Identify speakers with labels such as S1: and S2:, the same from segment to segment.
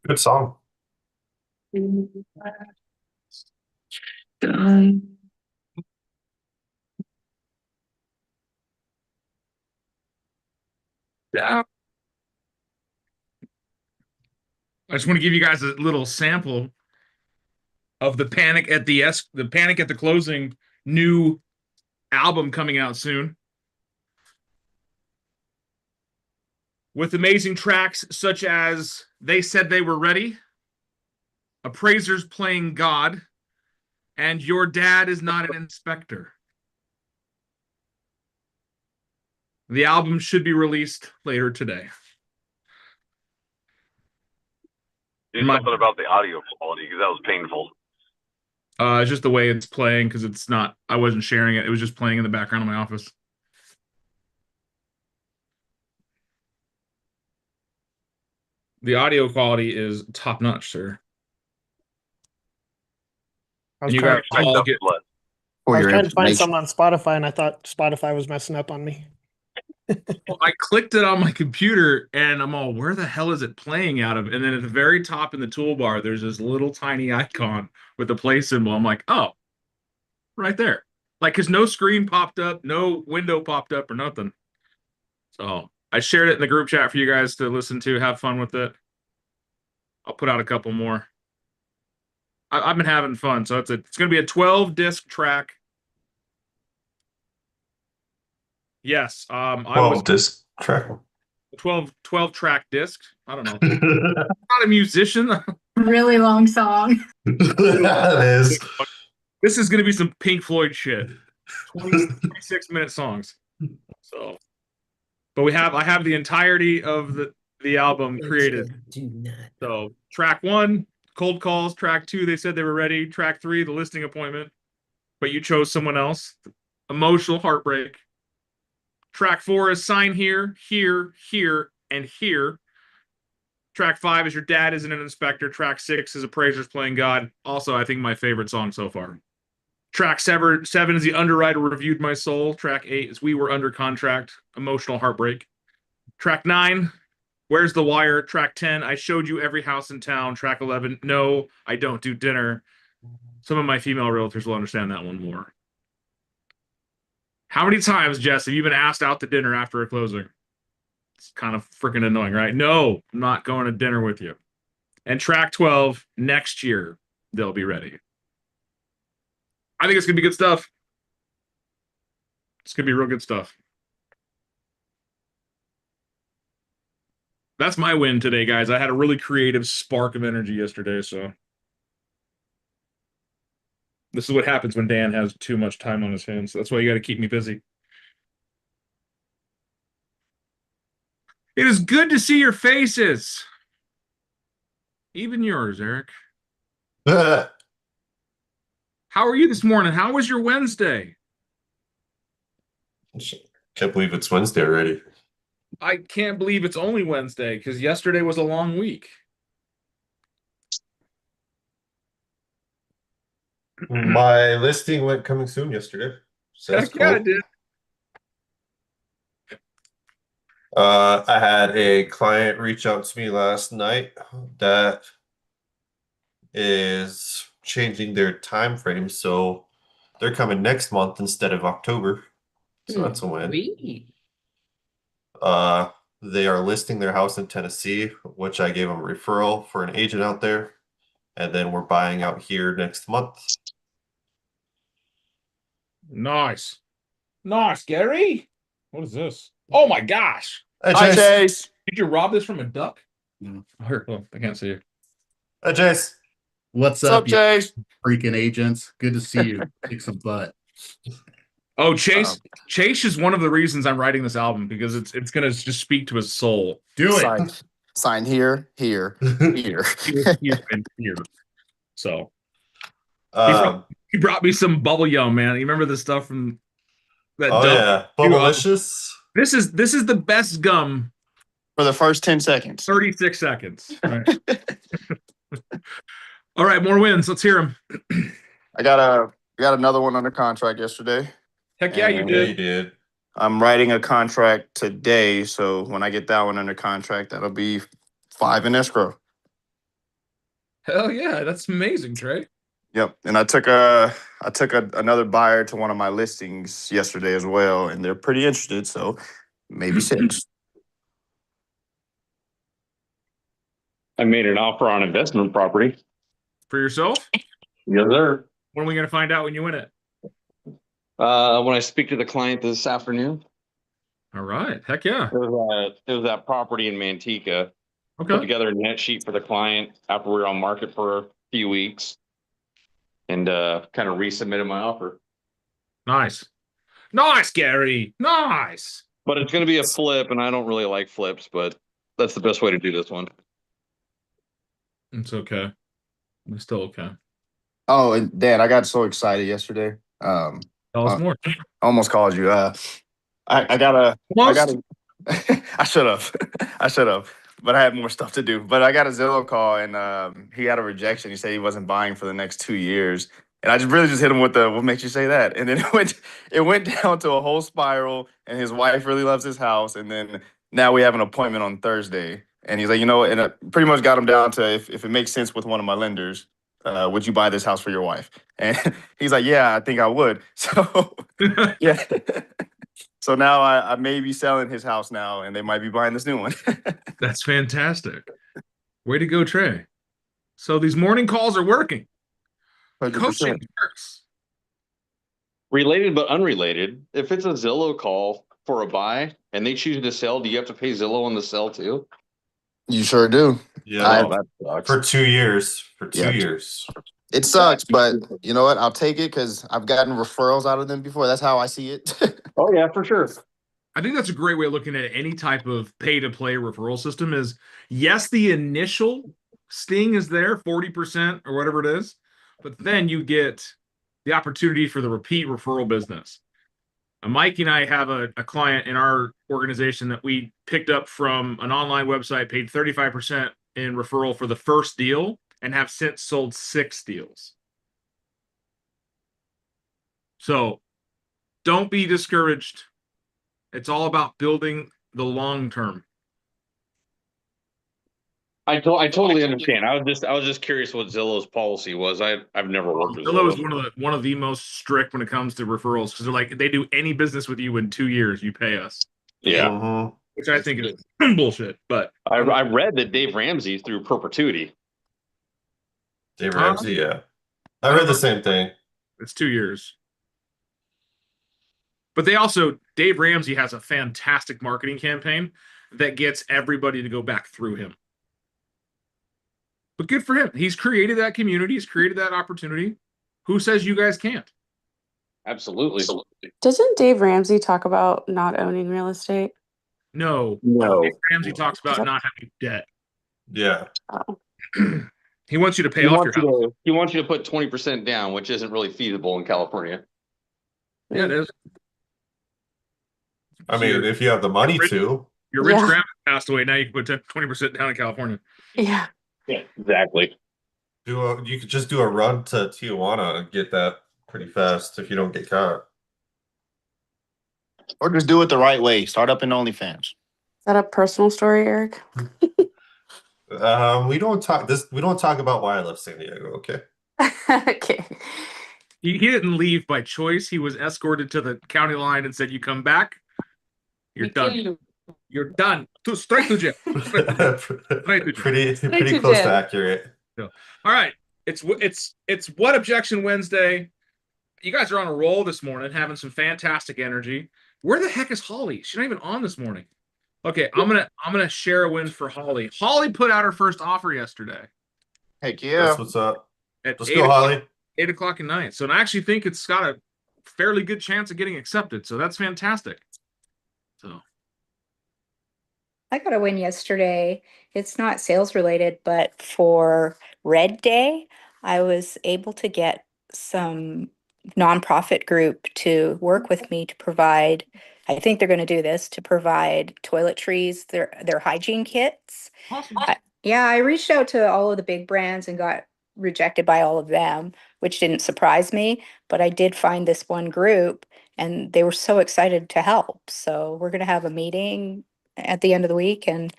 S1: Good song.
S2: Yeah. I just want to give you guys a little sample of the Panic at the Closing new album coming out soon, with amazing tracks such as They Said They Were Ready, Appraisers Playing God, and Your Dad Is Not an Inspector. The album should be released later today.
S3: Do something about the audio quality because that was painful.
S2: It's just the way it's playing because it's not. I wasn't sharing it. It was just playing in the background of my office. The audio quality is top notch, sir. And you guys all get.
S4: I was trying to find something on Spotify, and I thought Spotify was messing up on me.
S2: Well, I clicked it on my computer, and I'm all, where the hell is it playing out of? And then at the very top in the toolbar, there's this little tiny icon with the play symbol. I'm like, oh, right there. Like, because no screen popped up, no window popped up, or nothing. So I shared it in the group chat for you guys to listen to. Have fun with it. I'll put out a couple more. I've been having fun. So it's going to be a 12-disc track. Yes.
S1: 12-disc track.
S2: 12 track disc. I don't know. I'm not a musician.
S5: Really long song.
S1: That is.
S2: This is going to be some Pink Floyd shit. 26-minute songs. So, but I have the entirety of the album created. So, track 1, Cold Calls. Track 2, They Said They Were Ready. Track 3, The Listing Appointment. But you chose someone else. Emotional Heartbreak. Track 4 is Sign Here, Here, Here, and Here. Track 5 is Your Dad Isn't an Inspector. Track 6 is Appraisers Playing God. Also, I think my favorite song so far. Track 7 is The Underwriter Reviewed My Soul. Track 8 is We Were Under Contract. Emotional Heartbreak. Track 9, Where's the Wire? Track 10, I Showed You Every House in Town. Track 11, No, I Don't Do Dinner. Some of my female realtors will understand that one more. How many times, Jess, have you been asked out to dinner after a closing? It's kind of freaking annoying, right? No, I'm not going to dinner with you. And track 12, Next Year, They'll Be Ready. I think it's going to be good stuff. It's going to be real good stuff. That's my win today, guys. I had a really creative spark of energy yesterday, so. This is what happens when Dan has too much time on his hands. That's why you got to keep me busy. It is good to see your faces. Even yours, Eric. How are you this morning? How was your Wednesday?
S1: Can't believe it's Wednesday already.
S2: I can't believe it's only Wednesday because yesterday was a long week.
S1: My listing went coming soon yesterday.
S2: Heck yeah, it did.
S1: I had a client reach out to me last night that is changing their time frame, so they're coming next month instead of October. So that's a win. They are listing their house in Tennessee, which I gave them a referral for an agent out there, and then we're buying out here next month.
S2: Nice. Nice, Gary. What is this? Oh my gosh.
S1: Hi, Chase.
S2: Did you rob this from a duck? No. I can't see you.
S1: Hi, Chase.
S6: What's up, Chase? Freaking agents. Good to see you. Kick some butt.
S2: Oh, Chase. Chase is one of the reasons I'm writing this album because it's gonna just speak to his soul.
S6: Do it.
S7: Sign here, here, here.
S2: Here, and here. So he brought me some bubble yum, man. You remember the stuff from That
S1: Oh
S2: dumb.
S1: yeah,
S2: You,
S1: Bubblicious.
S2: This is the best gum.
S7: For the first 10 seconds.
S2: 36 seconds. Right. All right, more wins. Let's hear them.
S7: I got another one under contract yesterday.
S2: Heck yeah, you
S7: And-
S1: Yeah,
S2: did.
S1: you did.
S7: I'm writing a contract today, so when I get that one under contract, that'll be 5 in escrow.
S2: Hell yeah, that's amazing, Trey.
S7: Yep. And I took another buyer to one of my listings yesterday as well, and they're pretty interested, so maybe 6.
S8: I made an offer on investment property.
S2: For yourself?
S8: Yes, sir.
S2: When are we gonna find out when you win it?
S8: When I speak to the client this afternoon,
S2: All right. Heck yeah.
S8: it was that property in Manteca. Put
S2: Okay.
S8: together a net sheet for the client after we were on market for a few weeks, and kind of resubmitted my offer.
S2: Nice. Nice, Gary. Nice.
S8: But it's going to be a flip, and I don't really like flips, but that's the best way to do this one.
S2: It's okay. It's still okay.
S7: Oh, and Dad, I got so excited yesterday.
S2: Tell us more.
S7: I almost called you. I got
S2: Almost?
S7: a I should have. I should have. But I had more stuff to do. But I got a Zillow call, and he had a rejection. He said he wasn't buying for the next 2 years. And I just hit him with the, what makes you say that? And then it went down to a whole spiral, and his wife really loves his house. And then now we have an appointment on Thursday. And he's like, and I pretty much got him down to if it makes sense with one of my lenders, would you buy this house for your wife? And he's like, yeah, I think I would. So, yeah. So now I may be selling his house now, and they might be buying this new one.
S2: That's fantastic. Way to go, Trey. So these morning calls are working.
S7: 100%.
S2: Coaching works.
S8: Related but unrelated, if it's a Zillow call for a buy and they choose to sell, do you have to pay Zillow on the sell too?
S7: You sure do.
S1: Yeah,
S8: Oh, that sucks.
S1: for 2 years. For 2
S7: Yeah.
S1: years.
S7: It sucks, but you know what? I'll take it because I've gotten referrals out of them before. That's how I see it.
S8: Oh yeah, for sure.
S2: I think that's a great way of looking at any type of pay-to-play referral system is, yes, the initial sting is there, 40% or whatever it is, but then you get the opportunity for the repeat referral business. Mike and I have a client in our organization that we picked up from an online website, paid 35% in referral for the first deal, and have since sold 6 deals. So don't be discouraged. It's all about building the long term.
S8: I totally understand. I was just curious what Zillow's policy was. I've never worked with
S2: Zillow is
S8: Zillow.
S2: one of the most strict when it comes to referrals because they're like, they do any business with you in 2 years, you pay us,
S8: Yeah,
S1: Mhm.
S2: which I think is bullshit. But
S8: I read that Dave Ramsey through perpetuity.
S1: Dave Ramsey, yeah. I read the same thing.
S2: it's 2 years. But they also, Dave Ramsey has a fantastic marketing campaign that gets everybody to go back through him. But good for him. He's created that community. He's created that opportunity. Who says you guys can't?
S8: Absolutely.
S9: Doesn't Dave Ramsey talk about not owning real estate?
S2: No.
S8: No.
S2: Dave Ramsey talks about not having debt.
S1: Yeah.
S9: Oh.
S2: He wants you to pay off your house.
S8: He wants you to put 20% down, which isn't really feasible in California.
S2: Yeah, it is.
S1: I mean, if you have the money to.
S2: Your rich
S9: Yeah.
S2: grandma passed away. Now you can put 20% down in California.
S9: Yeah.
S8: Yeah, exactly.
S1: You could just do a run to Tijuana and get that pretty fast if you don't get caught.
S7: Or just do it the right way. Start up in OnlyFans.
S9: Is that a personal story, Eric?
S1: We don't talk about why I left San Diego, okay?
S9: Okay.
S2: He didn't leave by choice. He was escorted to the county line and said, "You come back, you're done. You're done. Straight to jail." Straight to jail.
S1: pretty close to accurate.
S2: All right. It's What Objection Wednesday. You guys are on a roll this morning, having some fantastic energy. Where the heck is Holly? She's not even on this morning. Okay, I'm gonna share a win for Holly. Holly put out her first offer yesterday
S7: Heck yeah.
S1: That's what's up.
S2: at
S1: Let's
S2: 8
S1: go,
S2: o'clock,
S1: Holly.
S2: 8 o'clock at night. So I actually think it's got a fairly good chance of getting accepted. So that's fantastic. So
S5: I got a win yesterday. It's not sales related, but for Red Day, I was able to get some nonprofit group to work with me to provide, I think they're going to do this, to provide toiletries, their hygiene kits.
S2: Awesome.
S5: Yeah, I reached out to all of the big brands and got rejected by all of them, which didn't surprise me. But I did find this one group and they were so excited to help. So we're going to have a meeting at the end of the week and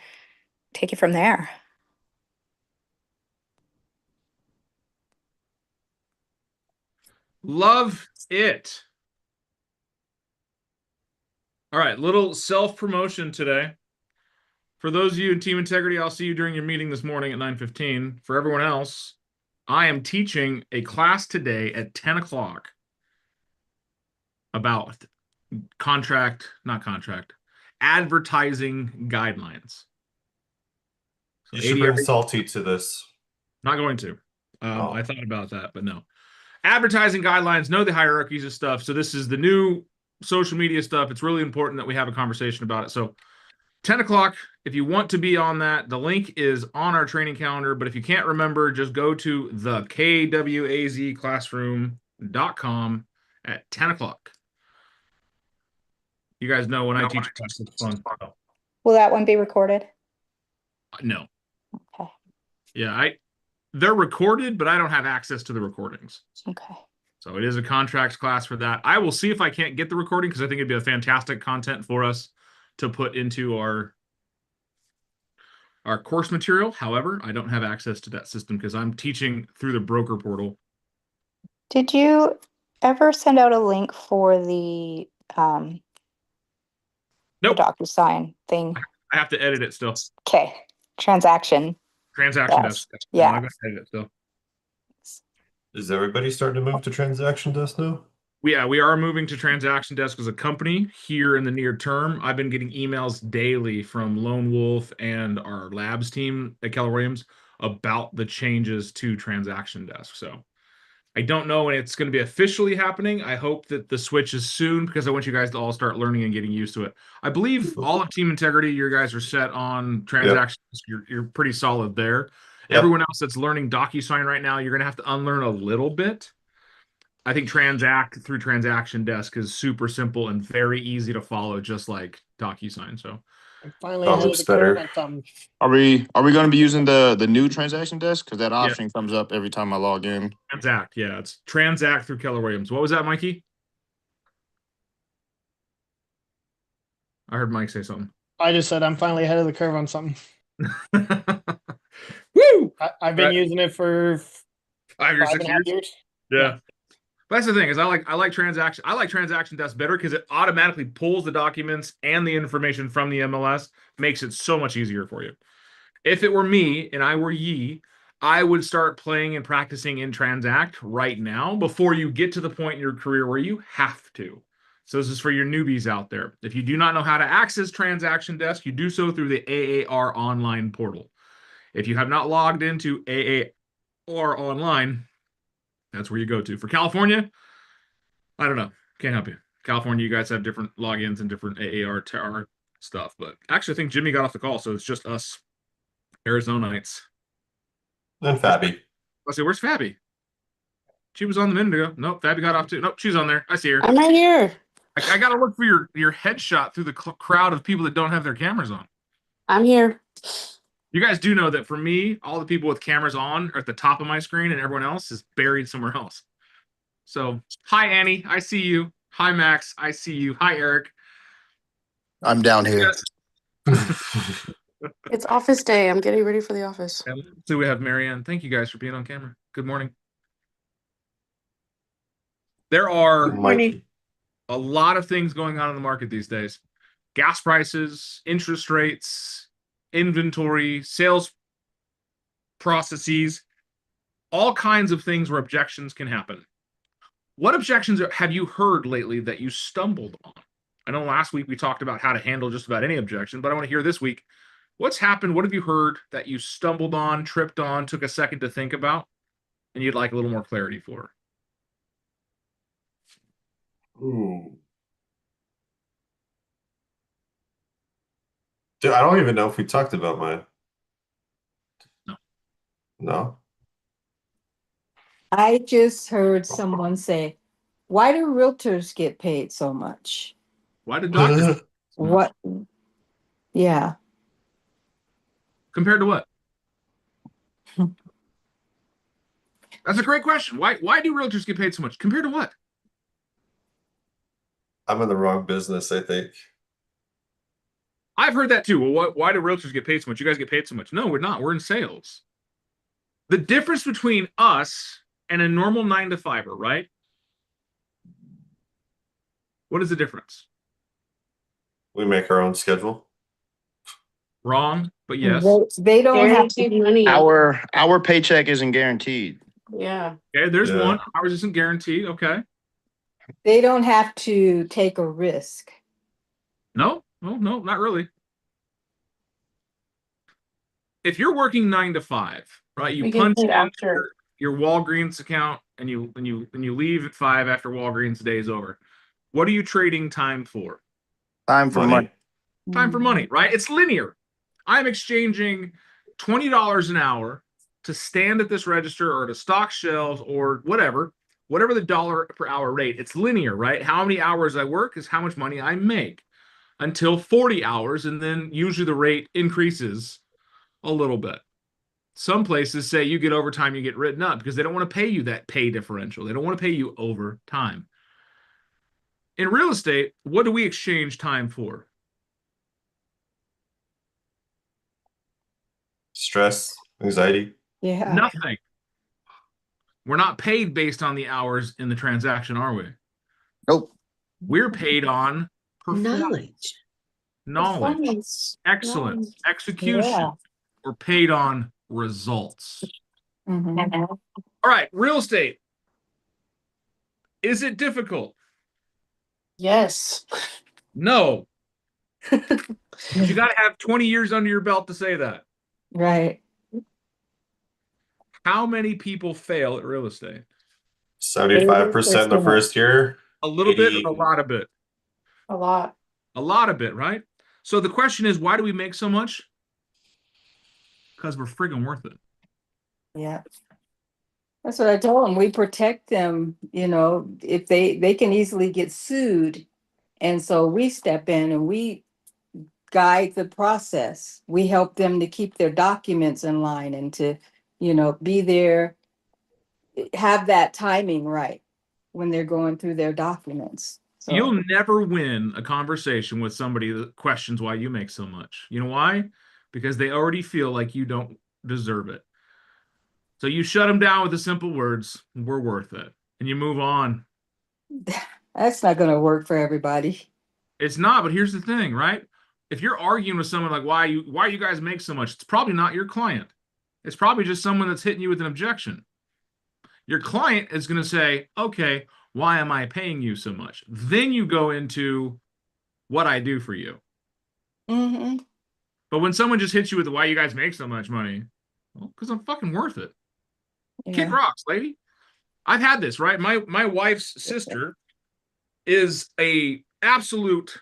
S5: take it from there.
S2: Love it. All right, little self-promotion today. For those of you in Team Integrity, I'll see you during your meeting this morning at 9:15. For everyone else, I am teaching a class today at 10 o'clock about advertising guidelines. So
S1: You should bring Salty to this.
S2: Not going to.
S1: Oh.
S2: I thought about that, but no. Advertising guidelines, know the hierarchies of stuff. So this is the new social media stuff. It's really important that we have a conversation about it. So 10 o'clock, if you want to be on that, the link is on our training calendar. But if you can't remember, just go to the kwazclassroom.com at 10 o'clock. You guys know when I teach class, it's fun.
S5: Will that one be recorded?
S2: No.
S5: Okay.
S2: Yeah, they're recorded, but I don't have access to the recordings.
S5: Okay.
S2: So it is a contracts class for that. I will see if I can't get the recording because I think it'd be a fantastic content for us to put into our course material. However, I don't have access to that system because I'm teaching through the broker portal.
S5: Did you ever send out a link for the
S2: Nope.
S5: DocuSign thing?
S2: I have to edit it still.
S5: Okay. Transaction
S2: Transaction
S5: desk.
S2: desk.
S5: Yeah.
S2: I'm gonna edit it still.
S1: Is everybody starting to move to transaction desk now?
S2: We are moving to Transaction Desk as a company here in the near term. I've been getting emails daily from Lone Wolf and our labs team at Keller Williams about the changes to Transaction Desk. So I don't know when it's going to be officially happening. I hope that the switch is soon because I want you guys to all start learning and getting used to it. I believe all of Team Integrity, you guys are set on Transaction Desk. You're pretty solid there.
S1: Yep.
S2: Everyone else that's learning DocuSign right now, you're going to have to unlearn a little bit. I think Transact through Transaction Desk is super simple and very easy to follow, just like DocuSign. So
S4: I'm finally
S1: Oh,
S4: ahead of
S1: looks
S4: the curve
S1: better.
S4: on something.
S7: Are we going to be using the new transaction desk? Because that option comes up every time I log in.
S2: Transact, yeah, it's Transact through Keller Williams. What was that, Mikey? I heard Mike say something.
S4: I just said I'm finally ahead of the curve on something.
S2: Woo!
S4: I've been
S2: Right.
S4: using it for
S2: 5 years, 6
S4: 5.5
S2: years.
S4: years.
S2: Yeah. But that's the thing is I like Transaction Desk better because it automatically pulls the documents and the information from the MLS, makes it so much easier for you. If it were me and I were ye, I would start playing and practicing in Transact right now before you get to the point in your career where you have to. So this is for your newbies out there. If you do not know how to access Transaction Desk, you do so through the AAR online portal. If you have not logged into AAR online, that's where you go to. For California, I don't know. Can't help you. California, you guys have different logins and different AAR stuff. But actually, I think Jimmy got off the call, so it's just us Arizonites.
S1: And Fabi.
S2: Let's see, where's Fabi? She was on the minute ago. Nope, Fabi got off too. Nope, she's on there. I see her.
S9: I'm right here.
S2: I got to look for your headshot through the crowd of people that don't have their cameras on.
S9: I'm here.
S2: You guys do know that for me, all the people with cameras on are at the top of my screen and everyone else is buried somewhere else. So, hi, Annie. I see you. Hi, Max. I see you. Hi, Eric.
S6: I'm down here.
S9: It's office day. I'm getting ready for the office.
S2: So we have Marianne. Thank you guys for being on camera. Good morning. There are
S1: Mike,
S2: a lot of things going on in the market these days. Gas prices, interest rates, inventory, sales processes, all kinds of things where objections can happen. What objections have you heard lately that you stumbled on? I know last week we talked about how to handle just about any objection, but I want to hear this week. What's happened? What have you heard that you stumbled on, tripped on, took a second to think about, and you'd like a little more clarity for?
S1: ooh. Dude, I don't even know if we talked about mine.
S2: No.
S1: No?
S10: I just heard someone say, Why do realtors get paid so much?
S2: Why did doctors?
S10: What? Yeah.
S2: Compared to what? That's a great question. Why do realtors get paid so much? Compared to what?
S1: I'm in the wrong business, I think.
S2: I've heard that too. Well, why do realtors get paid so much? You guys get paid so much. No, we're not. We're in sales. The difference between us and a normal 9-to-5er, right? What is the difference?
S1: We make our own schedule.
S2: Wrong, but yes.
S10: They don't have
S9: Guaranteed money.
S7: Our paycheck isn't guaranteed.
S9: Yeah.
S2: Okay, there's
S1: Yeah.
S2: one. Ours isn't guaranteed. Okay.
S10: they don't have to take a risk.
S2: No, not really. If you're working 9-to-5, right? You
S9: We get
S2: punch
S9: paid
S2: in
S9: after.
S2: your Walgreens account and you leave at 5 after Walgreens day is over. What are you trading time for?
S7: Time for money.
S2: Time for money, right? It's linear. I'm exchanging $20 an hour to stand at this register or to stock shelves or whatever the dollar per hour rate. It's linear, right? How many hours I work is how much money I make until 40 hours. And then usually the rate increases a little bit. Some places say you get overtime, you get written up because they don't want to pay you that pay differential. They don't want to pay you overtime. In real estate, what do we exchange time for?
S1: Stress, anxiety.
S10: Yeah.
S2: Nothing. We're not paid based on the hours in the transaction, are we?
S7: Nope.
S2: We're paid on performance, knowledge,
S9: Performance.
S2: excellence, execution.
S10: Yeah.
S2: We're paid on results.
S10: Mhm.
S2: All right, real estate. Is it difficult?
S9: Yes.
S2: No. You got to have 20 years under your belt to say that.
S10: Right.
S2: How many people fail at real estate?
S1: 75% the first year.
S2: A little bit or
S1: 80.
S2: a lot of bit?
S9: A lot.
S2: A lot of it, right? So the question is, why do we make so much? Because we're friggin' worth it.
S10: Yeah. That's what I told them. We protect them, if they can easily get sued. And so we step in and we guide the process. We help them to keep their documents in line and to, be there, have that timing right when they're going through their documents. So
S2: You'll never win a conversation with somebody that questions why you make so much. You know why? Because they already feel like you don't deserve it. So you shut them down with the simple words, we're worth it. And you move on.
S10: that's not going to work for everybody.
S2: It's not, but here's the thing, right? If you're arguing with someone like why you guys make so much, it's probably not your client. It's probably just someone that's hitting you with an objection. Your client is going to say, okay, why am I paying you so much? Then you go into what I do for you.
S10: Mm-hmm.
S2: But when someone just hits you with why you guys make so much money, well, because I'm fucking worth it. Kid rocks, lady. I've had this, right? My wife's sister is a absolute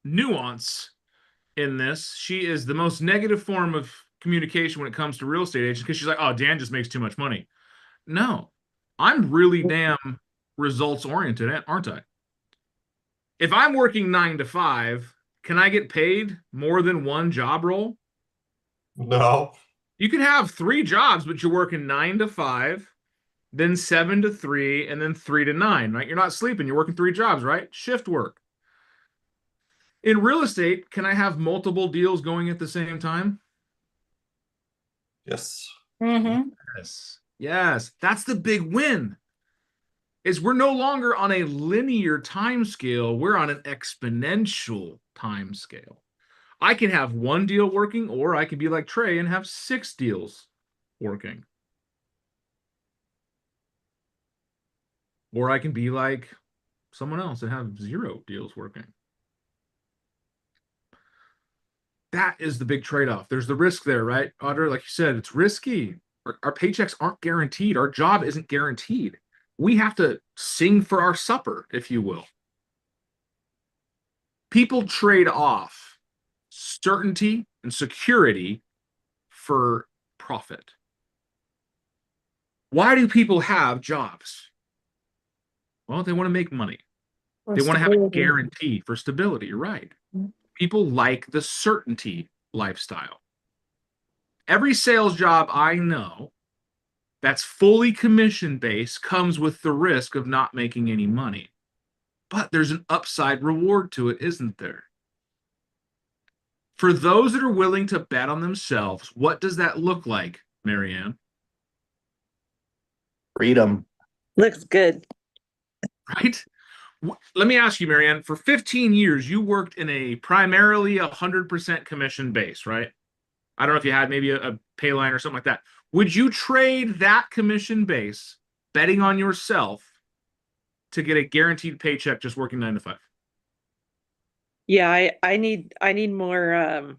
S2: nuance in this. She is the most negative form of communication when it comes to real estate agents because she's like, oh, Dan just makes too much money. No, I'm really damn results oriented, aren't I? If I'm working 9-to-5, can I get paid more than one job role?
S1: No.
S2: You can have 3 jobs, but you're working 9-to-5, then 7-to-3, and then 3-to-9, right? You're not sleeping. You're working 3 jobs, right? Shift work. In real estate, can I have multiple deals going at the same time?
S1: Yes.
S10: Mm-hmm.
S2: Yes. That's the big win. Is we're no longer on a linear time scale. We're on an exponential time scale. I can have 1 deal working, or I can be like Trey and have 6 deals working. Or I can be like someone else and have 0 deals working. That is the big trade-off. There's the risk there, right, Audra? Like you said, it's risky. Our paychecks aren't guaranteed. Our job isn't guaranteed. We have to sing for our supper, if you will. People trade off certainty and security for profit. Why do people have jobs? Well, they want to make money.
S4: Or
S2: They want to have a
S4: stability.
S2: guarantee for stability. You're right.
S4: Mhm.
S2: People like the certainty lifestyle. Every sales job I know that's fully commission based comes with the risk of not making any money. But there's an upside reward to it, isn't there? For those that are willing to bet on themselves, what does that look like, Marianne?
S6: Freedom.
S11: Looks good.
S2: Right? Let me ask you, Marianne, for 15 years, you worked in a primarily 100% commission base, right? I don't know if you had maybe a pay line or something like that. Would you trade that commission base, betting on yourself, to get a guaranteed paycheck just working 9 to 5?
S11: Yeah, I need more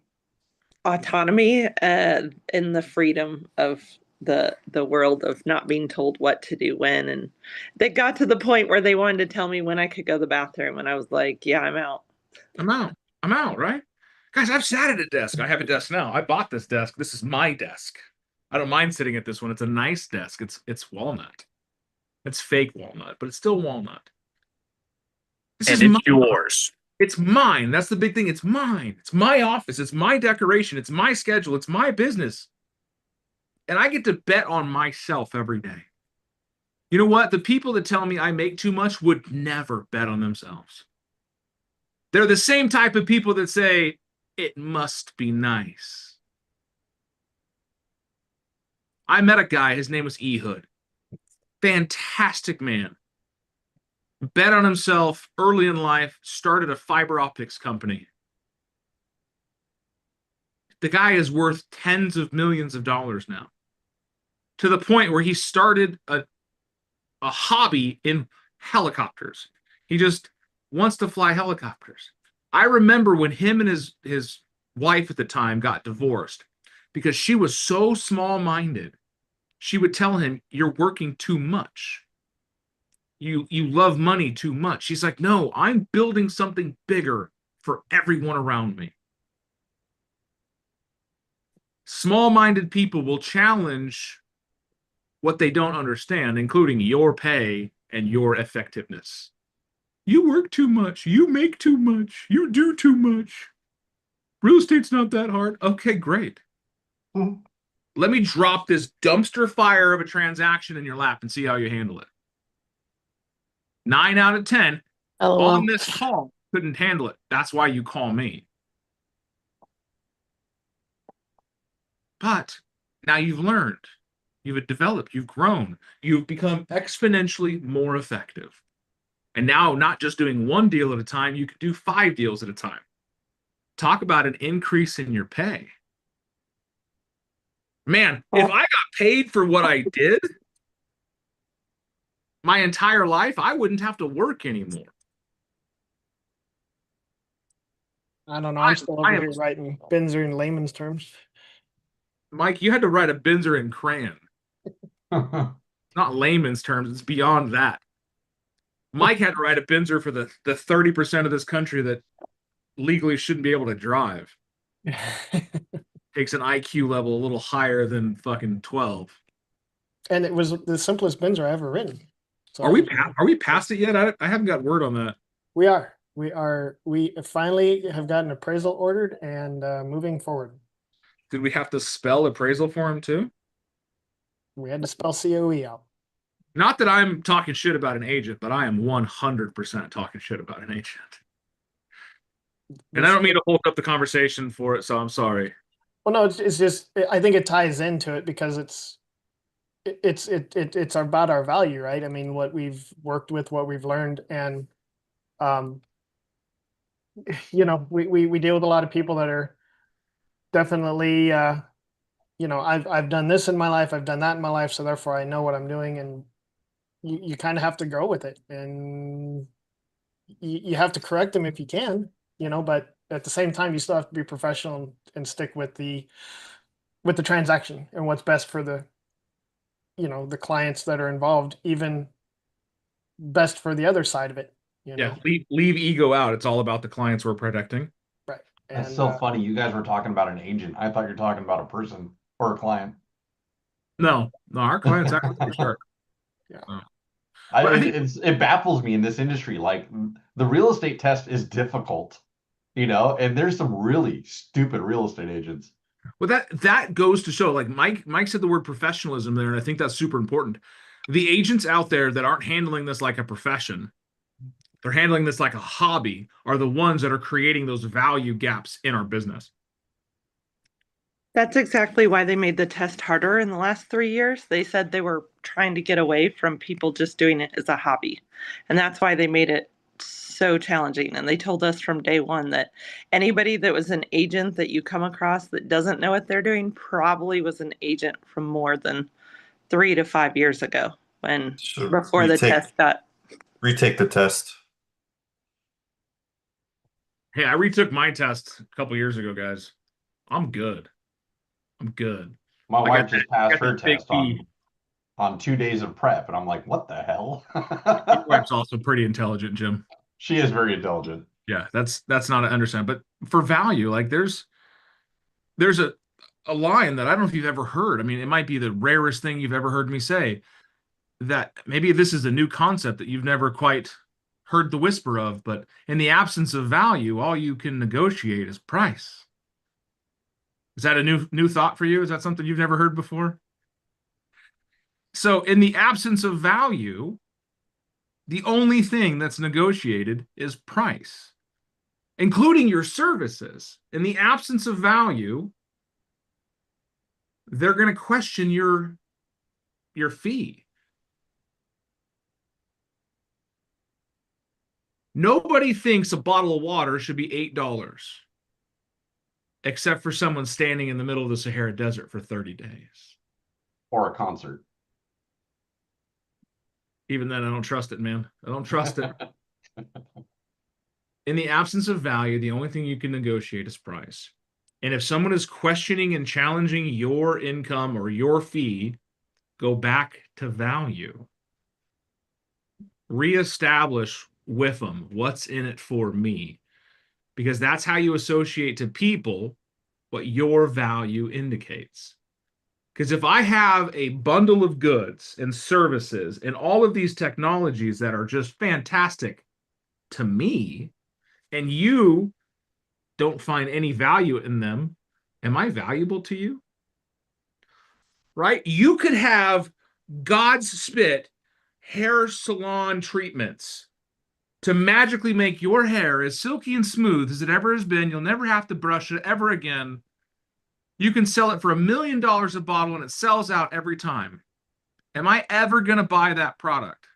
S11: autonomy in the freedom of the world of not being told what to do when. And they got to the point where they wanted to tell me when I could go to the bathroom, and I was like, yeah, I'm out.
S2: I'm out, right? Guys, I've sat at a desk. I have a desk now. I bought this desk. This is my desk. I don't mind sitting at this one. It's a nice desk. It's walnut. It's fake walnut, but it's still walnut. This is
S6: yours.
S2: It's mine. That's the big thing. It's mine. It's my office. It's my decoration. It's my schedule. It's my business. And I get to bet on myself every day. You know what? The people that tell me I make too much would never bet on themselves. They're the same type of people that say, it must be nice. I met a guy. His name was Ehud. Fantastic man. Bet on himself early in life, started a fiber optics company. The guy is worth tens of millions of dollars now, to the point where he started a hobby in helicopters. He just wants to fly helicopters. I remember when him and his wife at the time got divorced because she was so small-minded. She would tell him, you're working too much. You love money too much. She's like, no, I'm building something bigger for everyone around me. Small-minded people will challenge what they don't understand, including your pay and your effectiveness. You work too much. You make too much. You do too much. Real estate's not that hard. Okay, great. Let me drop this dumpster fire of a transaction in your lap and see how you handle it. 9 out of 10 on this call couldn't handle it. That's why you call me. But now you've learned, you've developed, you've grown, you've become exponentially more effective. And now, not just doing one deal at a time, you could do 5 deals at a time. Talk about an increase in your pay. Man, if I got paid for what I did my entire life, I wouldn't have to work anymore.
S4: I don't know. I'm still over here writing Binzer in layman's terms.
S2: Mike, you had to write a Binzer in crayon. Not layman's terms. It's beyond that. Mike had to write a Binzer for the 30% of this country that legally shouldn't be able to drive. Takes an IQ level a little higher than fucking 12.
S4: And it was the simplest Binzer I ever written. So
S2: are we past it yet? I haven't got word on that.
S4: We are. We finally have gotten appraisal ordered and moving forward.
S2: Did we have to spell appraisal for him too?
S4: We had to spell COE out.
S2: Not that I'm talking shit about an agent, but I am 100% talking shit about an agent. And I don't mean to hold up the conversation for it, so I'm sorry.
S4: Well, no, it's just, I think it ties into it because it's about our value, right? I mean, what we've worked with, what we've learned, and you know, we deal with a lot of people that are definitely you know, I've done this in my life, I've done that in my life, so therefore I know what I'm doing, and you kind of have to go with it, and you have to correct them if you can, you know, but at the same time you still have to be professional and stick with the transaction and what's best for the, you know, the clients that are involved, even best for the other side of it. You know?
S2: Yeah, leave ego out. It's all about the clients we're protecting.
S4: Right.
S12: That's so funny. You guys were talking about an agent. I thought you were talking about a person or a client.
S2: No, our clients actually sharp.
S4: Yeah.
S2: So. I think
S12: It baffles me in this industry. Like the real estate test is difficult, and there's some really stupid real estate agents.
S2: well, that goes to show, like Mike said the word professionalism there, and I think that's super important. The agents out there that aren't handling this like a profession, they're handling this like a hobby, are the ones that are creating those value gaps in our business.
S11: That's exactly why they made the test harder in the last 3 years. They said they were trying to get away from people just doing it as a hobby. And that's why they made it so challenging. And they told us from day one that anybody that was an agent that you come across that doesn't know what they're doing probably was an agent from more than 3 to 5 years ago when
S1: Should
S11: before the
S1: retake-
S11: test got.
S1: Retake the test.
S2: Hey, I retook my test a couple years ago, guys. I'm good. I'm good.
S12: My
S2: I
S12: wife
S2: got
S12: just
S2: that- I
S12: passed
S2: got
S12: her
S2: that big
S12: test
S2: P.
S12: on 2 days of prep, and I'm like, what the hell?
S2: Your wife's also pretty intelligent, Jim.
S12: She is very intelligent.
S2: Yeah, that's not an understand. But for value, like there's a line that I don't know if you've ever heard. I mean, it might be the rarest thing you've ever heard me say, that maybe this is a new concept that you've never quite heard the whisper of, but in the absence of value, all you can negotiate is price. Is that a new thought for you? Is that something you've never heard before? So in the absence of value, the only thing that's negotiated is price, including your services. In the absence of value, they're going to question your fee. Nobody thinks a bottle of water should be $8, except for someone standing in the middle of the Sahara Desert for 30 days.
S12: Or a concert.
S2: Even then, I don't trust it, man. I don't trust it. In the absence of value, the only thing you can negotiate is price. And if someone is questioning and challenging your income or your fee, go back to value. Reestablish with them what's in it for me, because that's how you associate to people what your value indicates. Because if I have a bundle of goods and services and all of these technologies that are just fantastic to me, and you don't find any value in them, am I valuable to you? Right? You could have God's spit hair salon treatments to magically make your hair as silky and smooth as it ever has been. You'll never have to brush it ever again. You can sell it for $1 million a bottle and it sells out every time. Am I ever going to buy that product?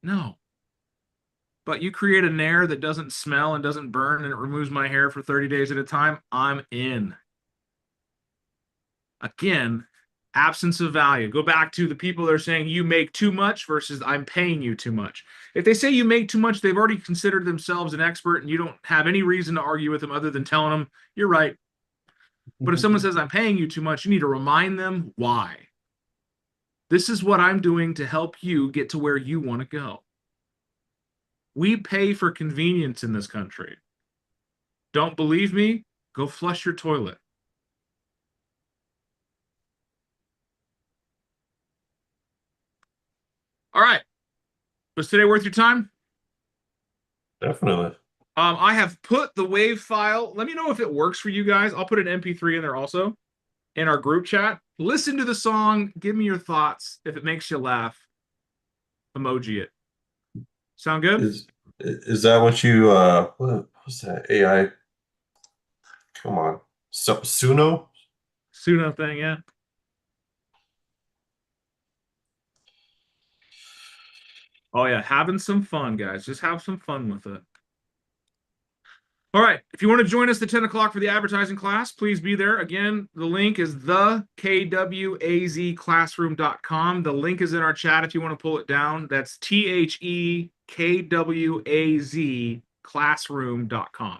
S2: No. But you create a Nair that doesn't smell and doesn't burn and it removes my hair for 30 days at a time, I'm in. Again, absence of value. Go back to the people that are saying you make too much versus I'm paying you too much. If they say you make too much, they've already considered themselves an expert and you don't have any reason to argue with them other than telling them you're right. But if someone says I'm paying you too much, you need to remind them why. This is what I'm doing to help you get to where you want to go. We pay for convenience in this country. Don't believe me? Go flush your toilet. All right. Was today worth your time?
S1: Definitely.
S2: I have put the WAV file. Let me know if it works for you guys. I'll put an MP3 in there also in our group chat. Listen to the song. Give me your thoughts. If it makes you laugh, emoji it. Sound good?
S1: Is that what you what was that AI? Come on. Suno?
S2: Suno thing, yeah. Oh yeah, having some fun, guys. Just have some fun with it. All right. If you want to join us at 10 o'clock for the advertising class, please be there. Again, the link is thekwazclassroom.com. The link is in our chat if you want to pull it down. That's THEKWAZ classroom.com.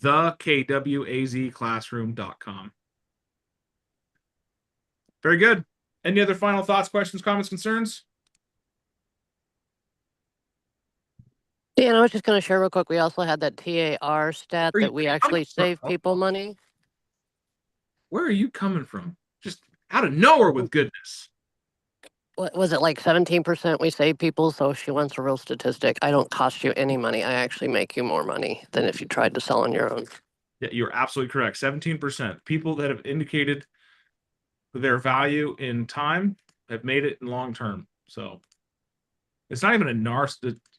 S2: thekwazclassroom.com. Very good. Any other final thoughts, questions, comments, concerns?
S13: Dan, I was just going to share real quick. We also had that TAR stat that we actually save people money.
S2: Where are you coming from? Just out of nowhere with goodness.
S13: What was it, like 17% we save people? So she wants a real statistic. I don't cost you any money. I actually make you more money than if you tried to sell on your own.
S2: Yeah, you're absolutely correct. 17%. People that have indicated their value in time have made it in long term. So it's not even a NAR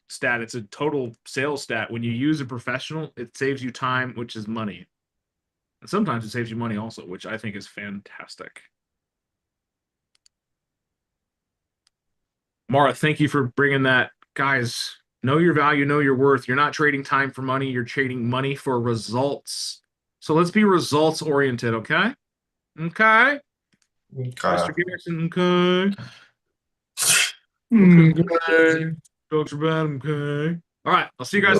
S2: stat, it's a total sales stat. When you use a professional, it saves you time, which is money. And sometimes it saves you money also, which I think is fantastic. Mara, thank you for bringing that. Guys, know your value, know your worth. You're not trading time for money. You're trading money for results. So let's be results oriented, okay? Okay. Mr. Garrison, okay. Okay. Dr. Bad, okay. All right. I'll see you guys.